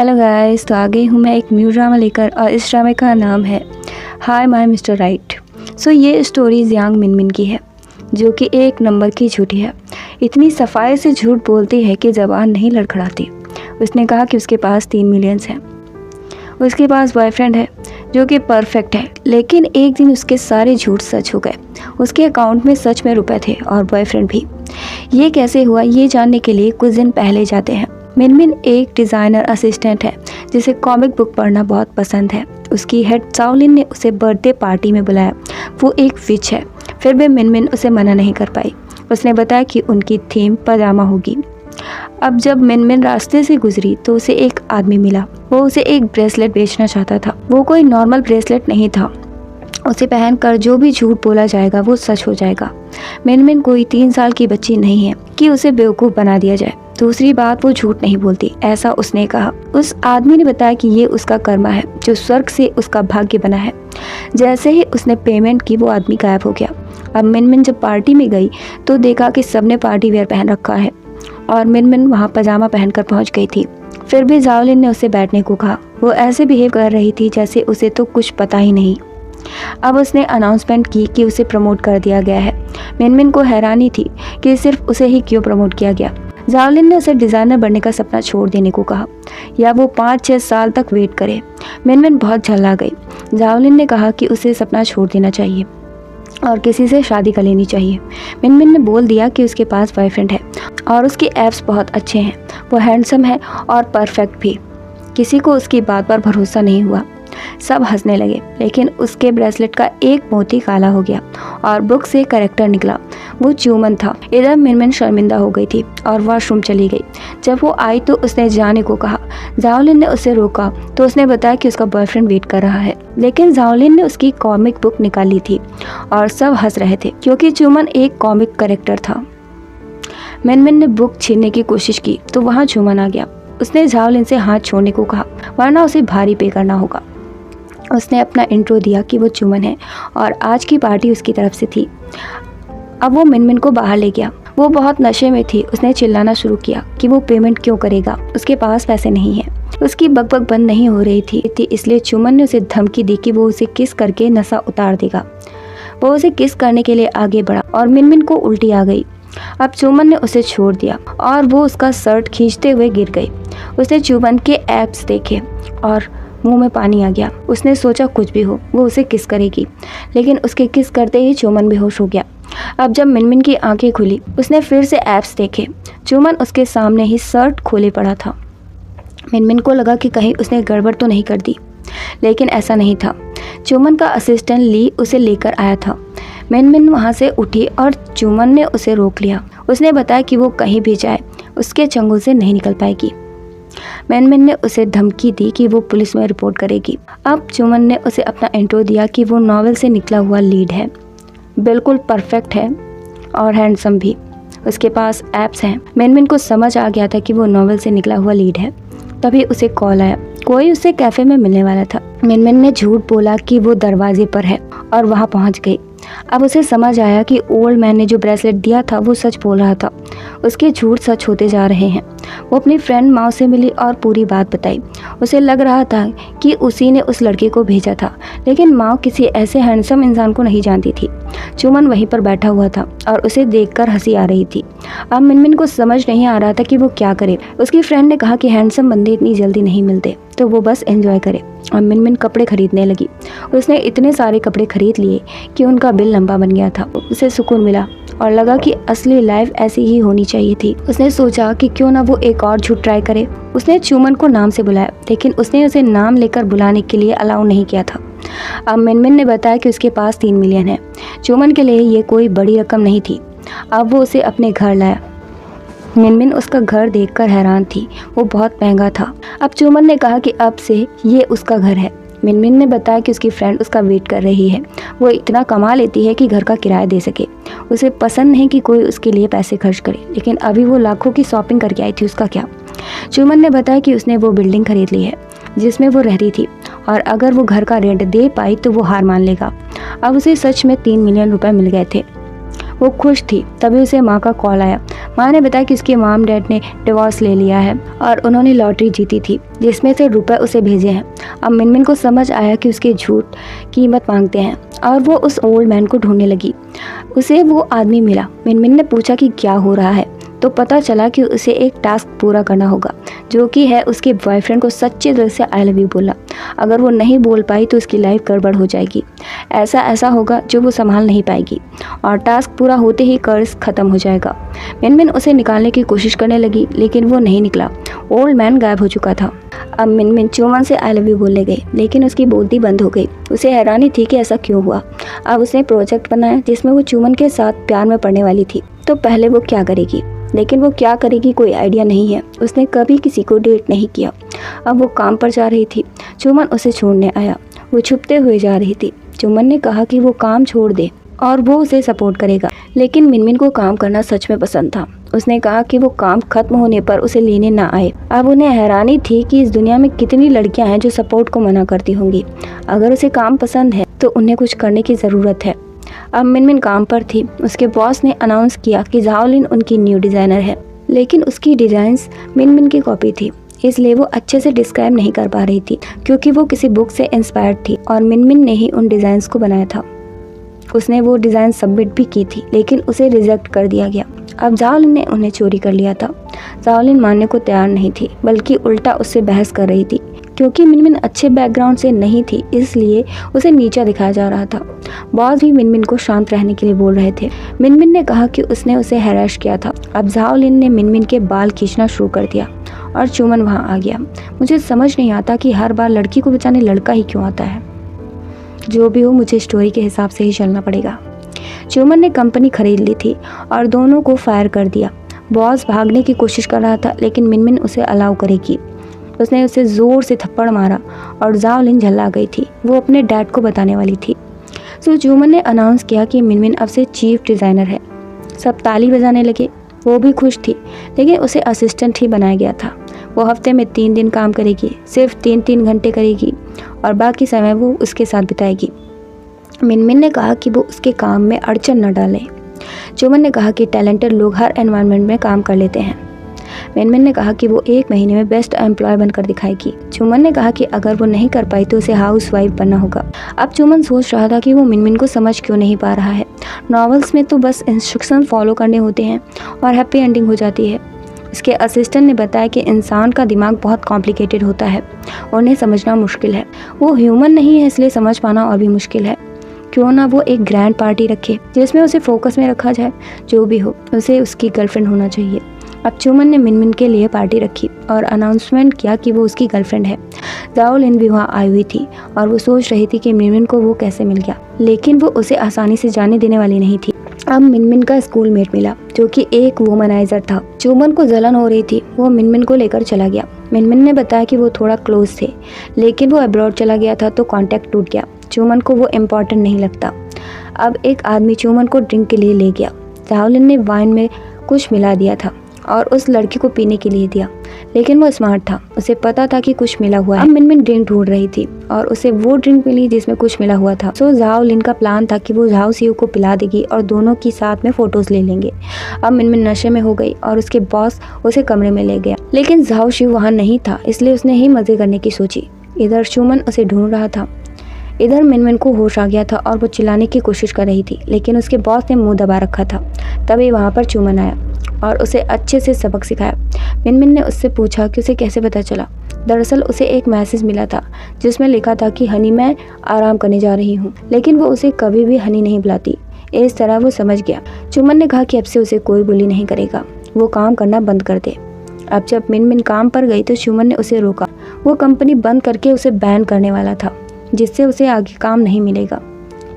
Hello guys, तो आ गई हूँ मैं एक न्यू ड्रामा लेकर और इस ड्रामे का नाम है हाय माय मिस्टर राइट। सो ये स्टोरी जियांग मिनमिन की है जो कि एक नंबर की झूठी है। इतनी सफाई से झूठ बोलती है कि ज़बान नहीं लड़खड़ाती। उसने कहा कि उसके पास 3 मिलियंस हैं, उसके पास बॉयफ्रेंड है जो कि परफेक्ट है, लेकिन एक दिन उसके सारे झूठ सच हो गए। उसके अकाउंट में सच में रुपए थे और बॉयफ्रेंड भी। ये कैसे हुआ ये जानने के लिए कुछ दिन पहले जाते हैं। मिनमिन एक डिज़ाइनर असिस्टेंट है जिसे कॉमिक बुक पढ़ना बहुत पसंद है। उसकी हेड चाओलिन ने उसे बर्थडे पार्टी में बुलाया। वो एक विच है, फिर भी मिनमिन उसे मना नहीं कर पाई। उसने बताया कि उनकी थीम पजामा होगी। अब जब मिनमिन रास्ते से गुजरी तो उसे एक आदमी मिला। वो उसे एक ब्रेसलेट बेचना चाहता था। वो कोई नॉर्मल ब्रेसलेट नहीं था। उसे पहनकर जो भी झूठ बोला जाएगा वो सच हो जाएगा। मिनमिन कोई 3 साल की बच्ची नहीं है कि उसे बेवकूफ़ बना दिया जाए। दूसरी बात, वो झूठ नहीं बोलती, ऐसा उसने कहा। उस आदमी ने बताया कि ये उसका कर्मा है जो स्वर्ग से उसका भाग्य बना है। जैसे ही उसने पेमेंट की वो आदमी गायब हो गया। अब मिनमिन जब पार्टी में गई तो देखा कि सबने पार्टी वेयर पहन रखा है और मिनमिन वहाँ पजामा पहनकर पहुँच गई थी। फिर भी जाओलिन ने उसे बैठने को कहा। वो ऐसे बिहेव कर रही थी जैसे उसे तो कुछ पता ही नहीं। अब उसने अनाउंसमेंट की कि उसे प्रमोट कर दिया गया है। मिनमिन को हैरानी थी कि सिर्फ उसे ही क्यों प्रमोट किया गया। जाओलिन ने उसे डिज़ाइनर बनने का सपना छोड़ देने को कहा या वो 5-6 साल तक वेट करे। मिनमिन बहुत झल्ला गई। जाओलिन ने कहा कि उसे सपना छोड़ देना चाहिए और किसी से शादी कर लेनी चाहिए। मिनमिन ने बोल दिया कि उसके पास बॉयफ्रेंड है और उसके एप्स बहुत अच्छे हैं। वो हैंडसम है और परफेक्ट भी। किसी को उसकी बात पर भरोसा नहीं हुआ। सब हंसने लगे, लेकिन उसके ब्रेसलेट का एक मोती काला हो गया और बुक से कैरेक्टर निकला। वो च्यूमन था। इधर मिनमिन शर्मिंदा हो गई थी और वॉशरूम चली गई। जब वो आई तो उसने जाने को कहा। जाओलिन ने उसे रोका तो उसने बताया कि उसका बॉयफ्रेंड वेट कर रहा है, लेकिन जाओलिन ने उसकी कॉमिक बुक निकाली थी और सब हंस रहे थे क्योंकि च्यूमन एक कॉमिक कैरेक्टर था। मिनमिन ने बुक छीनने की कोशिश की तो वहाँ च्यूमन आ गया। उसने जाओलिन से हाथ छोड़ने को कहा वरना उसे भारी पे करना होगा। उसने अपना इंट्रो दिया कि वो च्यूमन है और आज की पार्टी उसकी तरफ से थी। अब वो मिनमिन को बाहर ले गया। वो बहुत नशे में थी। उसने चिल्लाना शुरू किया कि वो पेमेंट क्यों करेगा, उसके पास पैसे नहीं है। उसकी बकबक बंद नहीं हो रही थी, इसलिए च्यूमन ने उसे धमकी दी कि वो उसे किस करके नशा उतार देगा। वो उसे किस करने के लिए आगे बढ़ा और मिनमिन को उल्टी आ गई। अब च्यूमन ने उसे छोड़ दिया और वो उसका शर्ट खींचते हुए गिर गई। उसने च्यूमन के एब्स देखे और मुंह में पानी आ गया। उसने सोचा कुछ भी हो वो उसे किस करेगी, लेकिन उसके किस करते ही च्यूमन बेहोश हो गया। अब जब मिनमिन की आंखें खुली उसने फिर से एब्स देखे। च्यूमन उसके सामने ही शर्ट खोले पड़ा था। मिनमिन को लगा कि कहीं उसने गड़बड़ तो नहीं कर दी, लेकिन ऐसा नहीं था। च्यूमन का असिस्टेंट ली उसे लेकर आया था। मिनमिन वहाँ से उठी और च्यूमन ने उसे रोक लिया। उसने बताया कि वो कहीं भी जाए उसके चंगुल से नहीं निकल पाएगी। मिनमिन ने उसे धमकी दी कि वो पुलिस में रिपोर्ट करेगी। अब च्यूमन ने उसे अपना इंट्रो दिया कि वो नॉवेल से निकला हुआ लीड है, बिल्कुल परफेक्ट है और हैंडसम भी। उसके पास एप्स हैं। मिनमिन को समझ आ गया था कि वो नॉवेल से निकला हुआ लीड है। तभी उसे कॉल आया। कोई उसे कैफे में मिलने वाला था। मिनमिन ने झूठ बोला कि वो दरवाजे पर है और वहाँ पहुँच गई। अब उसे समझ आया कि ओल्ड मैन ने जो ब्रेसलेट दिया था वो सच बोल रहा था। उसके झूठ सच होते जा रहे हैं। वो अपनी फ्रेंड माओ से मिली और पूरी बात बताई। उसे लग रहा था कि उसी ने उस लड़के को भेजा था, लेकिन माओ किसी ऐसे हैंडसम इंसान को नहीं जानती थी। च्यूमन वहीं पर बैठा हुआ था और उसे देखकर हंसी आ रही थी। अब मिनमिन को समझ नहीं आ रहा था कि वो क्या करे। उसकी फ्रेंड ने कहा कि हैंडसम बंदे इतनी जल्दी नहीं मिलते, तो वो बस एंजॉय करे। और मिनमिन कपड़े खरीदने लगी। उसने इतने सारे कपड़े खरीद लिए कि उनका बिल लंबा बन गया था। उसे सुकून मिला और लगा कि असली लाइफ ऐसी ही होनी चाहिए थी। उसने सोचा कि क्यों ना वो एक और झूठ ट्राई करे। उसने च्यूमन को नाम से बुलाया, लेकिन उसने उसे नाम लेकर बुलाने के लिए अलाउ नहीं किया था। अब मिनमिन ने बताया कि उसके पास 3 मिलियन है। च्यूमन के लिए ये कोई बड़ी रकम नहीं थी। अब वो उसे अपने घर लाया। मिनमिन उसका घर देखकर हैरान थी। वो बहुत महंगा था। अब च्यूमन ने कहा कि अब से ये उसका घर है। मिनमिन ने बताया कि उसकी फ्रेंड उसका वेट कर रही है। वो इतना कमा लेती है कि घर का किराया दे सके। उसे पसंद नहीं कि कोई उसके लिए पैसे खर्च करे, लेकिन अभी वो लाखों की शॉपिंग करके आई थी, उसका क्या। च्यूमन ने बताया कि उसने वो बिल्डिंग खरीद ली है जिसमें वो रहती थी और अगर वो घर का रेंट दे पाई तो वो हार मान लेगा। अब उसे सच में 3 मिलियन रुपए मिल गए थे। वो खुश थी। तभी उसे माँ का कॉल आया। माँ ने बताया कि उसके मॉम डैड ने डिवोर्स ले लिया है और उन्होंने लॉटरी जीती थी जिसमें से रुपए उसे भेजे हैं। अब मिनमिन को समझ आया कि उसके झूठ कीमत मांगते हैं और वो उस ओल्ड मैन को ढूंढने लगी। उसे वो आदमी मिला। मिनमिन ने पूछा कि क्या हो रहा है, तो पता चला कि उसे एक टास्क पूरा करना होगा, जो कि है उसके बॉयफ्रेंड को सच्चे दिल से आई लव यू बोलना। अगर वो नहीं बोल पाई तो उसकी लाइफ गड़बड़ हो जाएगी। ऐसा होगा जो वो संभाल नहीं पाएगी और टास्क पूरा होते ही कर्ज खत्म हो जाएगा। मिनमिन उसे निकालने की कोशिश करने लगी लेकिन वो नहीं निकला। ओल्ड मैन गायब हो चुका था। अब मिनमिन चुमन से आई लव यू बोलने गई लेकिन उसकी बोलती बंद हो गई। उसे हैरानी थी कि ऐसा क्यों हुआ। अब उसने प्रोजेक्ट बनाया जिसमें वो चुमन के साथ प्यार में पड़ने वाली थी। तो पहले वो क्या करेगी, लेकिन वो क्या करेगी कोई आइडिया नहीं है। उसने कभी किसी को डेट नहीं किया। अब वो काम पर जा रही थी। चुमन उसे छोड़ने आया। वो छुपते हुए जा रही थी। चुमन ने कहा कि वो काम छोड़ दे और वो उसे सपोर्ट करेगा, लेकिन मिनमिन को काम करना सच में पसंद था। उसने कहा कि वो काम खत्म होने पर उसे लेने ना आए। अब उन्हें हैरानी थी कि इस दुनिया में कितनी लड़कियां हैं जो सपोर्ट को मना करती होंगी। अगर उसे काम पसंद है तो उन्हें कुछ करने की ज़रूरत है। अब मिनमिन काम पर थी। उसके बॉस ने अनाउंस किया कि जाओलिन उनकी न्यू डिज़ाइनर है, लेकिन उसकी डिज़ाइंस मिनमिन की कॉपी थी, इसलिए वो अच्छे से डिस्क्राइब नहीं कर पा रही थी क्योंकि वो किसी बुक से इंस्पायर्ड थी और मिनमिन ने ही उन डिज़ाइंस को बनाया था। उसने वो डिज़ाइन सबमिट भी की थी लेकिन उसे रिजेक्ट कर दिया गया। अब जाओलिन ने उन्हें चोरी कर लिया था। जाओलिन मानने को तैयार नहीं थी, बल्कि उल्टा उससे बहस कर रही थी। क्योंकि मिनमिन अच्छे बैकग्राउंड से नहीं थी इसलिए उसे नीचा दिखाया जा रहा था। बॉस भी मिनमिन को शांत रहने के लिए बोल रहे थे। मिनमिन ने कहा कि उसने उसे हैरेस किया था। अब जाओलिन ने मिनमिन के बाल खींचना शुरू कर दिया और चुमन वहाँ आ गया। मुझे समझ नहीं आता कि हर बार लड़की को बचाने लड़का ही क्यों आता है। जो भी हो, मुझे स्टोरी के हिसाब से ही चलना पड़ेगा। चुमन ने कंपनी खरीद ली थी और दोनों को फायर कर दिया। बॉस भागने की कोशिश कर रहा था लेकिन मिनमिन उसे अलाउ करेगी। उसने उसे ज़ोर से थप्पड़ मारा और जाओलिन झल्ला गई थी। वो अपने डैड को बताने वाली थी। सो चुमन ने अनाउंस किया कि मिनमिन अब से चीफ डिज़ाइनर है। सब ताली बजाने लगे। वो भी खुश थी, लेकिन उसे असिस्टेंट ही बनाया गया था। वो हफ्ते में 3 दिन काम करेगी, सिर्फ 3-3 घंटे करेगी और बाकी समय वो उसके साथ बिताएगी। मिनमिन ने कहा कि वो उसके काम में अड़चन न डालें। चुमन ने कहा कि टैलेंटेड लोग हर एनवायरनमेंट में काम कर लेते हैं। मिनमिन ने कहा कि वो 1 महीने में बेस्ट एम्प्लॉय बनकर दिखाएगी। चुमन ने कहा कि अगर वो नहीं कर पाई तो उसे हाउसवाइफ बनना होगा। अब चुमन सोच रहा था कि वो मिनमिन को समझ क्यों नहीं पा रहा है। नॉवेल्स में तो बस इंस्ट्रक्शन फॉलो करने होते हैं और हैप्पी एंडिंग हो जाती है। इसके असिस्टेंट ने बताया कि इंसान का दिमाग बहुत कॉम्प्लिकेटेड होता है, उन्हें समझना मुश्किल है। वो ह्यूमन नहीं है इसलिए समझ पाना और भी मुश्किल है। क्यों ना वो एक ग्रैंड पार्टी रखे जिसमें उसे फोकस में रखा जाए। जो भी हो, उसे उसकी गर्लफ्रेंड होना चाहिए। अब चुमन ने मिनमिन के लिए पार्टी रखी और अनाउंसमेंट किया कि वो उसकी गर्लफ्रेंड है। जाओलिन भी वहाँ आई हुई थी और वो सोच रही थी कि मिनमिन को वो कैसे मिल गया, लेकिन वो उसे आसानी से जाने देने वाली नहीं थी। अब मिनमिन का स्कूलमेट मिला जो कि एक वुमनाइजर था। चुमन को जलन हो रही थी। वो मिनमिन को लेकर चला गया। मिनमिन ने बताया कि वो थोड़ा क्लोज थे, लेकिन वो अब्रॉड चला गया था तो कॉन्टैक्ट टूट गया। चुमन को वो इम्पोर्टेंट नहीं लगता। अब एक आदमी चुमन को ड्रिंक के लिए ले गया। जाओलिन ने वाइन में कुछ मिला दिया था और उस लड़की को पीने के लिए दिया, लेकिन वो स्मार्ट था, उसे पता था कि कुछ मिला हुआ है। अब मिनमिन ड्रिंक ढूंढ रही थी और उसे वो ड्रिंक मिली जिसमें कुछ मिला हुआ था। सो जाओलिन का प्लान था कि वो झाओ सिउ को पिला देगी और दोनों की साथ में फोटोज ले लेंगे। अब मिनमिन नशे में हो गई और उसके बॉस उसे कमरे में ले गया, लेकिन झाओ सिउ वहाँ नहीं था, इसलिए उसने ही मजे करने की सोची। इधर चुमन उसे ढूंढ रहा था, इधर मिनमिन को होश आ गया था और वो चिल्लाने की कोशिश कर रही थी, लेकिन उसके बॉस ने मुंह दबा रखा था। तभी वहाँ पर चुमन आया और उसे अच्छे से सबक सिखाया। मिनमिन ने उससे पूछा कि उसे कैसे पता चला। दरअसल उसे एक मैसेज मिला था जिसमें लिखा था कि हनी मैं आराम करने जा रही हूँ, लेकिन वो उसे कभी भी हनी नहीं बुलाती। इस तरह वो समझ गया। चुमन ने कहा कि अब से उसे कोई बुली नहीं करेगा, वो काम करना बंद कर दे। अब जब मिनमिन काम पर गई तो चुमन ने उसे रोका। वो कंपनी बंद करके उसे बैन करने वाला था, जिससे उसे आगे काम नहीं मिलेगा।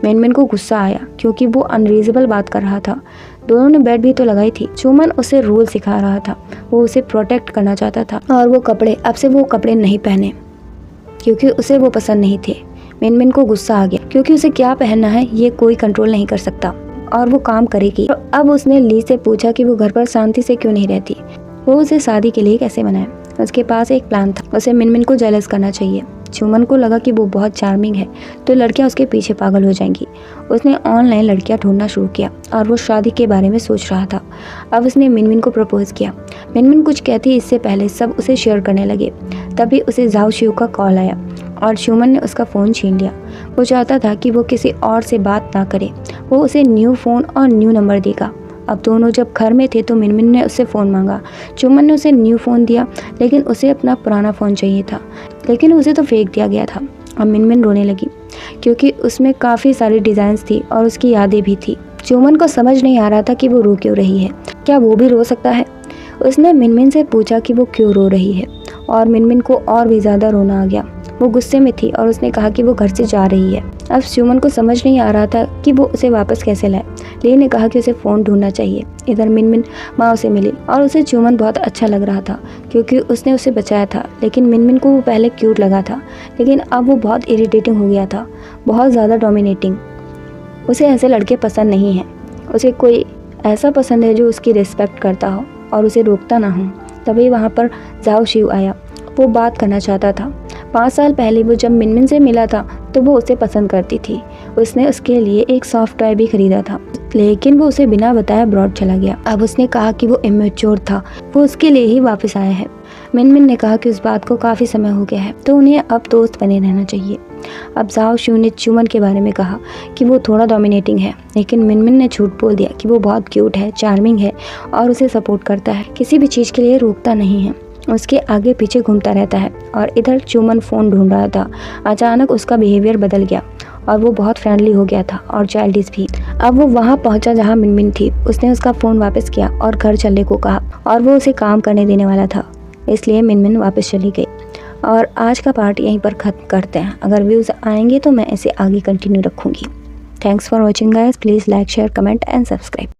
मिनमिन को गुस्सा आया क्योंकि वो अनरीजनेबल बात कर रहा था। दोनों ने बेट भी तो लगाई थी। चुमन उसे रूल सिखा रहा था, वो उसे प्रोटेक्ट करना चाहता था और वो कपड़े अब से वो कपड़े नहीं पहने क्योंकि उसे वो पसंद नहीं थे। मिनमिन को गुस्सा आ गया क्योंकि उसे क्या पहनना है ये कोई कंट्रोल नहीं कर सकता और वो काम करेगी। अब उसने ली से पूछा कि वो घर पर शांति से क्यों नहीं रहती, वो उसे शादी के लिए कैसे मनाए। उसके पास एक प्लान था, उसे मिनमिन को जेलस करना चाहिए। च्यूमन को लगा कि वो बहुत चार्मिंग है तो लड़कियां उसके पीछे पागल हो जाएंगी। उसने ऑनलाइन लड़कियां ढूंढना शुरू किया और वो शादी के बारे में सोच रहा था। अब उसने मिनमिन को प्रपोज किया। मिनमिन कुछ कहती इससे पहले सब उसे शेयर करने लगे। तभी उसे जाओ शिव का कॉल आया और च्यूमन ने उसका फ़ोन छीन लिया। वो चाहता था कि वो किसी और से बात ना करे, वो उसे न्यू फ़ोन और न्यू नंबर देगा। अब दोनों जब घर में थे तो मिनमिन ने उससे फ़ोन मांगा। च्यूमन ने उसे न्यू फ़ोन दिया लेकिन उसे अपना पुराना फ़ोन चाहिए था, लेकिन उसे तो फेंक दिया गया था। अब मिनमिन रोने लगी क्योंकि उसमें काफ़ी सारी डिज़ाइंस थी और उसकी यादें भी थी। च्यूमन को समझ नहीं आ रहा था कि वो रो क्यों रही है, क्या वो भी रो सकता है। उसने मिनमिन से पूछा कि वो क्यों रो रही है और मिनमिन को और भी ज़्यादा रोना आ गया। वो गुस्से में थी और उसने कहा कि वो घर से जा रही है। अब च्यूमन को समझ नहीं आ रहा था कि वो उसे वापस कैसे लाए। ली ने कहा कि उसे फ़ोन ढूंढना चाहिए। इधर मिनमिन माँ उसे मिली और उसे च्यूमन बहुत अच्छा लग रहा था क्योंकि उसने उसे बचाया था। लेकिन मिनमिन को वो पहले क्यूट लगा था, लेकिन अब वो बहुत इरिटेटिंग हो गया था, बहुत ज़्यादा डोमिनेटिंग। उसे ऐसे लड़के पसंद नहीं हैं। उसे कोई ऐसा पसंद है जो उसकी रिस्पेक्ट करता हो और उसे रोकता ना हो। तभी वहाँ पर जाओ शिव आया। वो बात करना चाहता था। 5 साल पहले वो जब मिनमिन से मिला था तो वो उसे पसंद करती थी। उसने उसके लिए एक सॉफ्ट टॉय भी खरीदा था, लेकिन वो उसे बिना बताए अब्रॉड चला गया। अब उसने कहा कि वो इमेच्योर था, वो उसके लिए ही वापस आया है। मिनमिन ने कहा कि उस बात को काफ़ी समय हो गया है तो उन्हें अब दोस्त बने रहना चाहिए। अब जाओ शिव ने च्यूमन के बारे में कहा कि वो थोड़ा डोमिनेटिंग है, लेकिन मिनमिन ने झूठ बोल दिया कि वो बहुत क्यूट है, चार्मिंग है और उसे सपोर्ट करता है, किसी भी चीज़ के लिए रोकता नहीं है, उसके आगे पीछे घूमता रहता है। और इधर च्यूमन फ़ोन ढूंढ रहा था। अचानक उसका बिहेवियर बदल गया और वो बहुत फ्रेंडली हो गया था और चाइल्डिश भी। अब वो वहाँ पहुँचा जहाँ मिनमिन थी। उसने उसका फ़ोन वापस किया और घर चलने को कहा और वो उसे काम करने देने वाला था, इसलिए मिनमिन वापस चली गई। और आज का पार्ट यहीं पर ख़त्म करते हैं। अगर व्यूज़ आएंगे तो मैं इसे आगे कंटिन्यू रखूँगी। Thanks for watching guys. Please like, share, comment and subscribe.